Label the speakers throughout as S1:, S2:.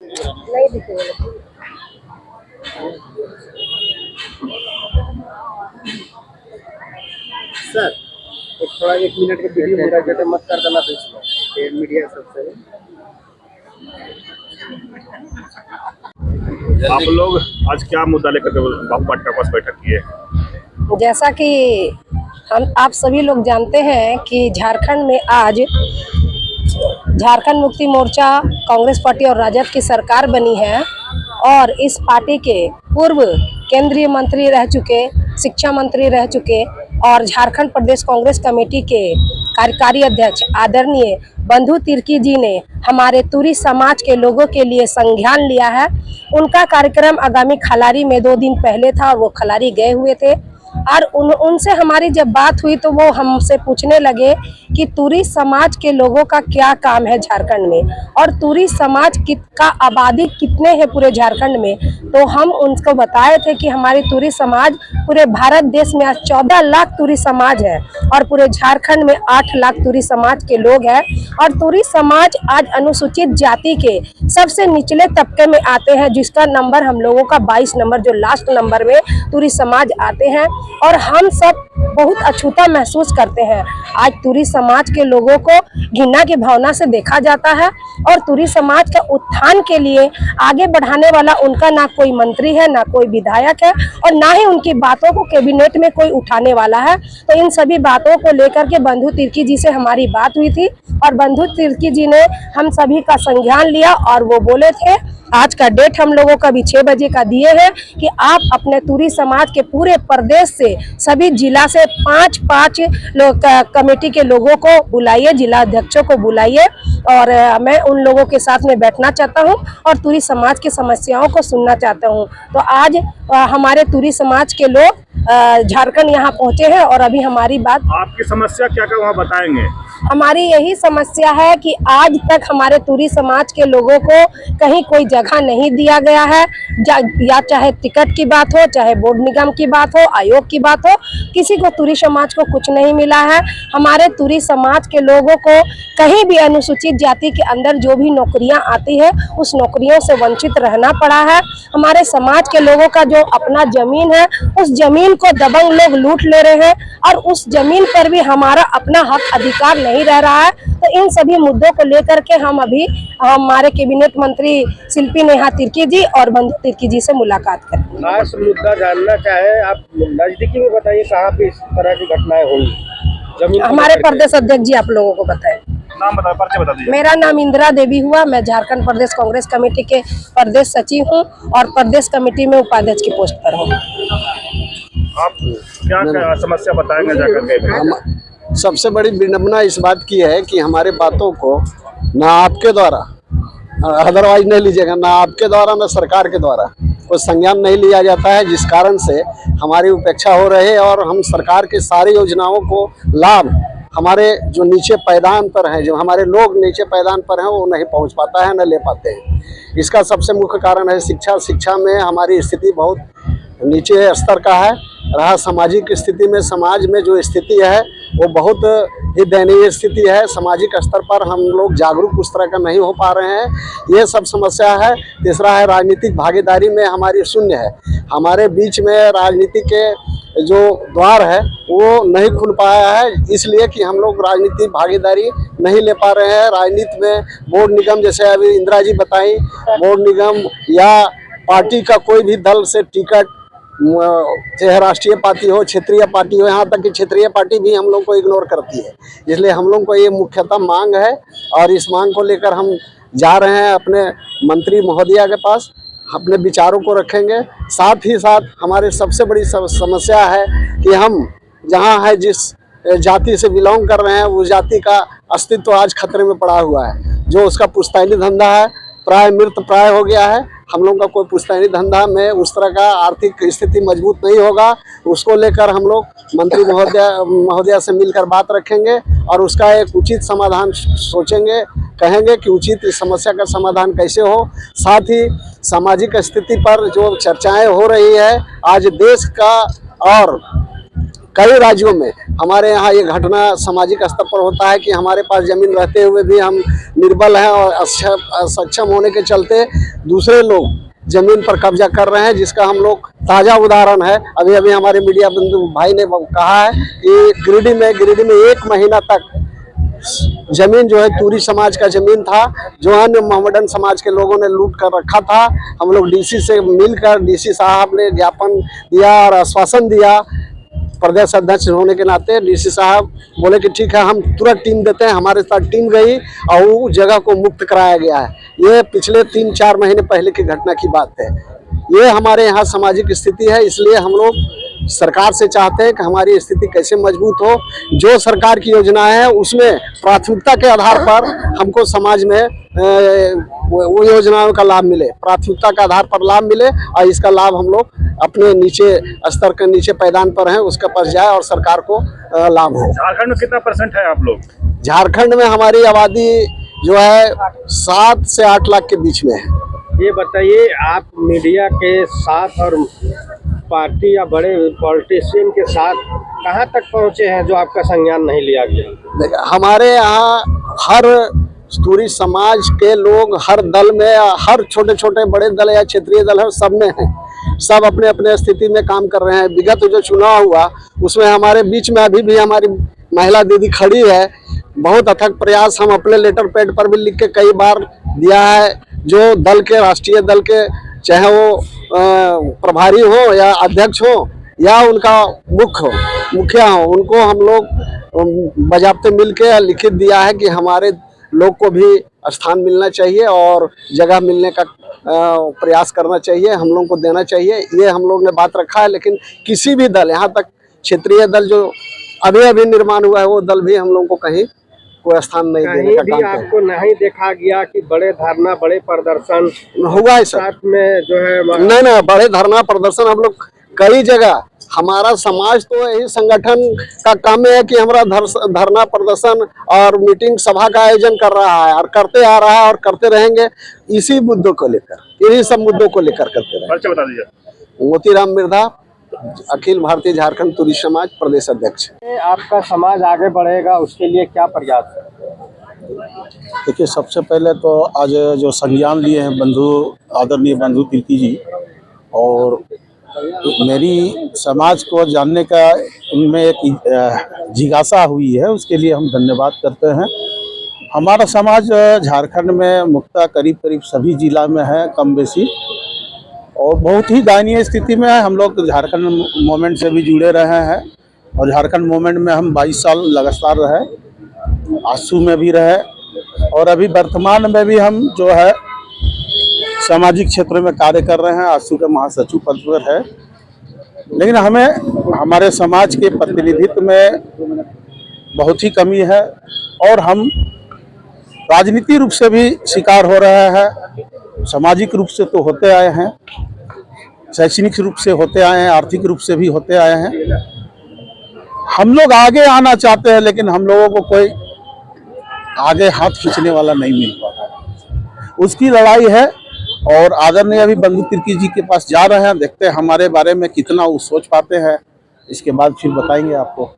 S1: नहीं दिखेगा।
S2: सर एक थोड़ा 1 मिनट का वीडियो मेरा जो मत कर देना तो मीडिया सबसे।
S3: आप लोग आज क्या मुद्दा लेकर के बापू वाटिका पास बैठक की है?
S1: जैसा कि हम आप सभी लोग जानते हैं कि झारखंड में आज झारखंड मुक्ति मोर्चा, कांग्रेस पार्टी और राजद की सरकार बनी है और इस पार्टी के पूर्व केंद्रीय मंत्री रह चुके, शिक्षा मंत्री रह चुके और झारखंड प्रदेश कांग्रेस कमेटी के कार्यकारी अध्यक्ष आदरणीय बंधु तिर्की जी ने हमारे तुरी समाज के लोगों के लिए संज्ञान लिया है। उनका कार्यक्रम आगामी खलारी में 2 दिन पहले था और वो खलारी गए हुए थे और उनसे हमारी जब बात हुई तो वो हमसे पूछने लगे कि तुरी समाज के लोगों का क्या काम है झारखंड में और तुरी समाज का आबादी कितने हैं पूरे झारखंड में। तो हम उनको बताए थे कि हमारी तुरी समाज पूरे भारत देश में आज 14 लाख तुरी समाज है और पूरे झारखंड में 8 लाख तुरी समाज के लोग हैं और तुरी समाज आज अनुसूचित जाति के सबसे निचले तबके में आते हैं, जिसका नंबर हम लोगों का 22 नंबर जो लास्ट नंबर में तुरी समाज आते हैं और हम सब बहुत अछूता महसूस करते हैं। आज तुरी समाज के लोगों को घृणा की भावना से देखा जाता है और तुरी समाज का उत्थान के लिए आगे बढ़ाने वाला उनका ना कोई मंत्री है, ना कोई विधायक है और ना ही उनकी बातों को कैबिनेट में कोई उठाने वाला है। तो इन सभी बातों को लेकर के बंधु तिर्की जी से हमारी बात हुई थी और बंधु तिर्की जी ने हम सभी का संज्ञान लिया और वो बोले थे आज का डेट हम लोगों का भी 6 बजे का दिए हैं कि आप अपने तुरी समाज के पूरे प्रदेश से सभी जिला से 5-5 लोग कमेटी के लोगों को बुलाइए, जिला अध्यक्षों को बुलाइए और मैं उन लोगों के साथ में बैठना चाहता हूं और तुरी समाज की समस्याओं को सुनना चाहता हूं। तो आज हमारे तुरी समाज के लोग झारखंड यहाँ पहुंचे हैं और अभी हमारी बात।
S3: आपकी समस्या क्या क्या वहाँ बताएंगे?
S1: हमारी यही समस्या है कि आज तक हमारे तुरी समाज के लोगों को कहीं कोई जगह नहीं दिया गया है, या चाहे टिकट की बात हो, चाहे बोर्ड निगम की बात हो, आयोग की बात हो, किसी को तुरी समाज को कुछ नहीं मिला है। हमारे तुरी समाज के लोगों को कहीं भी अनुसूचित जाति के अंदर जो भी नौकरियां आती है उस नौकरियों से वंचित रहना पड़ा है। हमारे समाज के लोगों का जो अपना जमीन है उस जमीन को दबंग लोग लूट ले रहे हैं और उस जमीन पर भी हमारा अपना हक अधिकार नहीं रह रहा है। तो इन सभी मुद्दों को लेकर के हम अभी हमारे कैबिनेट मंत्री शिल्पी नेहा तिर्की जी और बंधु तिर्की जी से मुलाकात करेंगे।
S2: खास मुद्दा जानना चाहे आप नजदीकी में बताइए कहाँ पे इस तरह की घटनाएं होंगी?
S1: हमारे प्रदेश अध्यक्ष जी आप लोगों को बताएं।
S3: नाम बता, परिचय बता दीजिए।
S1: मेरा नाम इंदिरा देवी हुआ, मैं झारखंड प्रदेश कांग्रेस कमेटी के प्रदेश सचिव हूँ और प्रदेश कमेटी में उपाध्यक्ष की पोस्ट पर हूँ।
S3: आप क्या समस्या बताएंगे जाकर के?
S4: सबसे बड़ी विडंबना इस बात की है कि हमारे बातों को ना आपके द्वारा, अदरवाइज नहीं लीजिएगा, ना आपके द्वारा ना सरकार के द्वारा कोई संज्ञान नहीं लिया जाता है, जिस कारण से हमारी उपेक्षा हो रही है और हम सरकार की सारी योजनाओं को लाभ हमारे जो नीचे पैदान पर हैं, जो हमारे लोग नीचे पैदान पर हैं, वो नहीं पहुंच पाता है, न ले पाते हैं। इसका सबसे मुख्य कारण है शिक्षा में हमारी स्थिति बहुत नीचे स्तर का है। रहा सामाजिक स्थिति में, समाज में जो स्थिति है वो बहुत ही दयनीय स्थिति है। सामाजिक स्तर पर हम लोग जागरूक उस तरह का नहीं हो पा रहे हैं, ये सब समस्या है। तीसरा है राजनीतिक भागीदारी में हमारी शून्य है। हमारे बीच में राजनीति के जो द्वार है वो नहीं खुल पाया है, इसलिए कि हम लोग राजनीतिक भागीदारी नहीं ले पा रहे हैं। राजनीति में बोर्ड निगम, जैसे अभी इंदिरा जी बताई, बोर्ड निगम या पार्टी का कोई भी दल से टिकट, चाहे राष्ट्रीय पार्टी हो, क्षेत्रीय पार्टी हो, यहाँ तक कि क्षेत्रीय पार्टी भी हम लोग को इग्नोर करती है। इसलिए हम लोग को ये मुख्यतः मांग है और इस मांग को लेकर हम जा रहे हैं अपने मंत्री महोदया के पास, अपने विचारों को रखेंगे। साथ ही साथ हमारी सबसे बड़ी समस्या है कि हम जहाँ है, जिस जाति से बिलोंग कर रहे हैं, उस जाति का अस्तित्व आज खतरे में पड़ा हुआ है। जो उसका पुश्तैनी धंधा है प्राय मृत प्राय हो गया है। हम लोग का कोई पुश्तैनी धंधा में उस तरह का आर्थिक स्थिति मजबूत नहीं होगा। उसको लेकर हम लोग मंत्री महोदया से मिलकर बात रखेंगे और उसका एक उचित समाधान सोचेंगे, कहेंगे कि उचित इस समस्या का समाधान कैसे हो। साथ ही सामाजिक स्थिति पर जो चर्चाएं हो रही है, आज देश का और कई राज्यों में हमारे यहाँ ये घटना सामाजिक स्तर पर होता है कि हमारे पास जमीन रहते हुए भी हम निर्बल हैं और असक्षम होने के चलते दूसरे लोग जमीन पर कब्जा कर रहे हैं, जिसका हम लोग ताज़ा उदाहरण है। अभी अभी हमारे मीडिया बंधु भाई ने कहा है कि गिरिडीह में 1 महीना तक जमीन जो है तूरी समाज का जमीन था, जो अन्य मोहम्मडन समाज के लोगों ने लूट कर रखा था। हम लोग डीसी से मिलकर डीसी साहब ने ज्ञापन दिया और आश्वासन दिया। प्रदेश अध्यक्ष होने के नाते डीसी साहब बोले कि ठीक है, हम तुरंत टीम देते हैं। हमारे साथ टीम गई और वो जगह को मुक्त कराया गया है। ये पिछले 3-4 महीने पहले की घटना की बात है। ये हमारे यहाँ सामाजिक स्थिति है, इसलिए हम लोग सरकार से चाहते हैं कि हमारी स्थिति कैसे मजबूत हो। जो सरकार की योजनाएं हैं उसमें प्राथमिकता के आधार पर हमको समाज में वो योजनाओं का लाभ मिले, प्राथमिकता के आधार पर लाभ मिले और इसका लाभ हम लोग अपने नीचे स्तर के नीचे पैदान पर हैं उसका पास जाए और सरकार को लाभ हो।
S3: झारखंड में कितना % है आप लोग?
S4: झारखंड में हमारी आबादी जो है 7 से 8 लाख के बीच में है।
S2: ये बताइए, आप मीडिया के साथ और पार्टी या बड़े पॉलिटिशियन के साथ कहाँ तक पहुँचे हैं जो आपका संज्ञान नहीं लिया गया?
S4: हमारे यहाँ हर तूरी समाज के लोग हर दल में, हर छोटे छोटे बड़े दल या क्षेत्रीय दल है, सब में हैं। सब अपने अपने स्थिति में काम कर रहे हैं। विगत जो चुनाव हुआ उसमें हमारे बीच में अभी भी हमारी महिला दीदी खड़ी है। बहुत अथक प्रयास हम अपने लेटर पैड पर भी लिख के कई बार दिया है। जो दल के, राष्ट्रीय दल के, चाहे वो प्रभारी हो या अध्यक्ष हो या उनका मुखिया हो, उनको हम लोग बजाबते मिल के लिखित दिया है कि हमारे लोग को भी स्थान मिलना चाहिए और जगह मिलने का प्रयास करना चाहिए, हम लोगों को देना चाहिए। ये हम लोग ने बात रखा है। लेकिन किसी भी दल, यहाँ तक क्षेत्रीय दल जो अभी अभी निर्माण हुआ है, वो दल भी हम लोगों को कहीं कोई स्थान नहीं देने का काम
S2: भी आपको नहीं देखा गया कि बड़े धरना, बड़े प्रदर्शन
S4: हुआ है सर?
S2: साथ में जो है
S4: नहीं, बड़े धरना प्रदर्शन हम लोग कई जगह, हमारा समाज तो यही संगठन का काम है कि हमारा धरना प्रदर्शन और मीटिंग सभा का आयोजन कर रहा है और करते आ रहा है और करते रहेंगे। इसी मुद्दों को लेकर, यही सब मुद्दों को लेकर करते रहेंगे।
S3: परिचय बता दीजिए।
S4: मोतीराम मिर्धा, अखिल भारतीय झारखंड तूरी समाज प्रदेश अध्यक्ष।
S2: आपका समाज आगे बढ़ेगा उसके लिए क्या प्रयास है?
S5: देखिए, सबसे पहले तो आज जो संज्ञान लिए हैं बंधु, आदरणीय बंधु तिर्की जी, और मेरी समाज को जानने का उनमें एक जिज्ञासा हुई है, उसके लिए हम धन्यवाद करते हैं। हमारा समाज झारखंड में मुख्यतः करीब सभी जिला में है, कम बेशी, और बहुत ही दयनीय स्थिति में है। हम लोग झारखंड मूवमेंट से भी जुड़े रहे हैं और झारखंड मूवमेंट में हम 22 साल लगातार रहे, आसू में भी रहे और अभी वर्तमान में भी हम जो है सामाजिक क्षेत्र में कार्य कर रहे हैं। आसू के महासचिव पद पर है। लेकिन हमें हमारे समाज के प्रतिनिधित्व में बहुत ही कमी है और हम राजनीतिक रूप से भी शिकार हो रहे हैं। सामाजिक रूप से तो होते आए हैं, शैक्षणिक रूप से होते आए हैं, आर्थिक रूप से भी होते आए हैं। हम लोग आगे आना चाहते हैं लेकिन हम लोगों को कोई आगे हाथ खींचने वाला नहीं मिल पाता। उसकी लड़ाई है और आदरणीय अभी बंधु तिर्की जी के पास जा रहे हैं। देखते हैं हमारे बारे में कितना वो सोच पाते हैं, इसके बाद फिर बताएंगे आपको।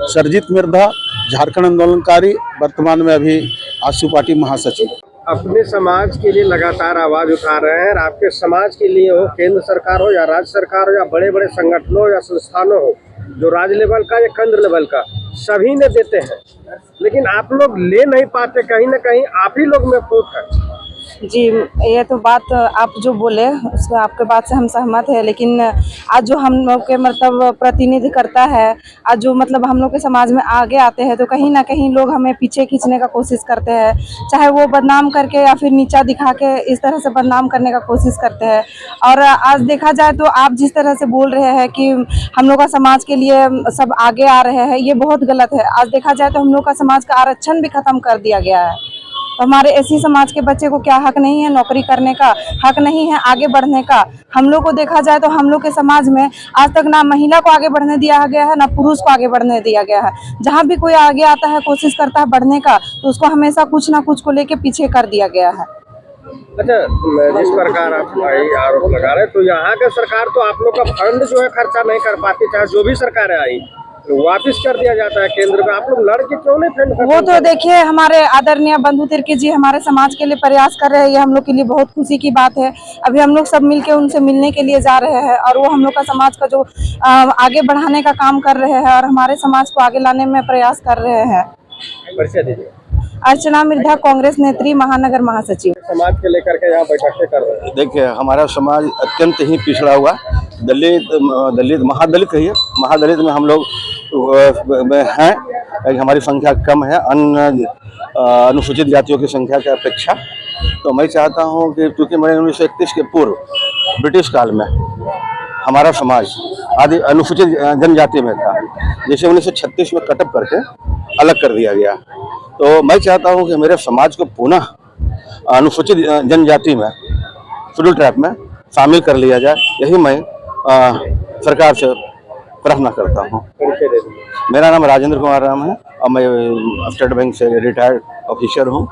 S5: सरजीत मिर्धा, झारखंड आंदोलनकारी, वर्तमान में अभी आसू पार्टी महासचिव।
S2: अपने समाज के लिए लगातार आवाज उठा रहे हैं। आपके समाज के लिए हो, केंद्र सरकार हो या राज्य सरकार हो या बड़े बड़े संगठनों या संस्थानों हो, जो राज्य लेवल का या केंद्र लेवल का, सभी ने देते हैं, लेकिन आप लोग ले नहीं पाते। कहीं ना कहीं आप ही लोग में फूट है।
S6: जी, ये तो बात आप जो बोले उसका, आपके बात से हम सहमत है। लेकिन आज जो हम लोग के मतलब प्रतिनिधि करता है, आज जो मतलब हम लोग के समाज में आगे आते हैं, तो कहीं ना कहीं लोग हमें पीछे खींचने का कोशिश करते हैं, चाहे वो बदनाम करके या फिर नीचा दिखा के इस तरह से बदनाम करने का कोशिश करते हैं। और आज देखा जाए तो आप जिस तरह से बोल रहे हैं कि हम लोग का समाज के लिए सब आगे आ रहे हैं, ये बहुत गलत है। आज देखा जाए तो हम लोग का समाज का आरक्षण भी खत्म कर दिया गया है। तो हमारे एससी समाज के बच्चे को क्या हक नहीं है नौकरी करने का, हक नहीं है आगे बढ़ने का। हम लोग को देखा जाए तो हम लोग के समाज में आज तक ना महिला को आगे बढ़ने दिया गया है, ना पुरुष को आगे बढ़ने दिया गया है। जहाँ भी कोई आगे आता है, कोशिश करता है बढ़ने का, तो उसको हमेशा कुछ ना कुछ को लेके पीछे कर दिया गया है।
S2: अच्छा, जिस प्रकार आप भाई आरोप लगा रहे हैं, तो यहाँ के सरकार तो आप लोग का फंड जो है खर्चा नहीं कर पाती, चाहे जो भी सरकार आई तो वापिस कर दिया जाता है केंद्र में। आप लोग लड़ के क्यों नहीं फंड
S6: वो तो देखिए हमारे आदरणीय बंधु तिर्की जी हमारे समाज के लिए प्रयास कर रहे हैं, ये हम लोग के लिए बहुत खुशी की बात है। अभी हम लोग सब मिलके उनसे मिलने के लिए जा रहे हैं और वो हम लोग का समाज का जो आगे बढ़ाने का काम कर रहे हैं और हमारे समाज को आगे लाने में प्रयास कर रहे हैं।
S2: परिचय दीजिए।
S6: अर्चना मिर्धा, कांग्रेस नेत्री, महानगर महासचिव।
S2: समाज के लेकर के यहाँ बैठकें कर रहे हैं।
S7: देखिए, हमारा समाज अत्यंत ही पिछड़ा हुआ, दलित महादलित कहिए, महादलित में हम लोग हैं। हमारी संख्या कम है अन्य अनुसूचित जातियों की संख्या की अपेक्षा। तो मैं चाहता हूं कि क्योंकि मैंने 1931 के पूर्व ब्रिटिश काल में हमारा समाज आदि अनुसूचित जनजाति में था, जिसे 1936 में कटअप करके अलग कर दिया गया। तो मैं चाहता हूं कि मेरे समाज को पुनः अनुसूचित जनजाति में, शेड्यूल ट्राइब में शामिल कर लिया जाए। यही मैं सरकार से प्रार्थना करता हूं।
S2: परिचय दे दीजिए।
S7: मेरा नाम राजेंद्र कुमार राम है और मैं स्टेट बैंक से रिटायर्ड ऑफिसर हूं।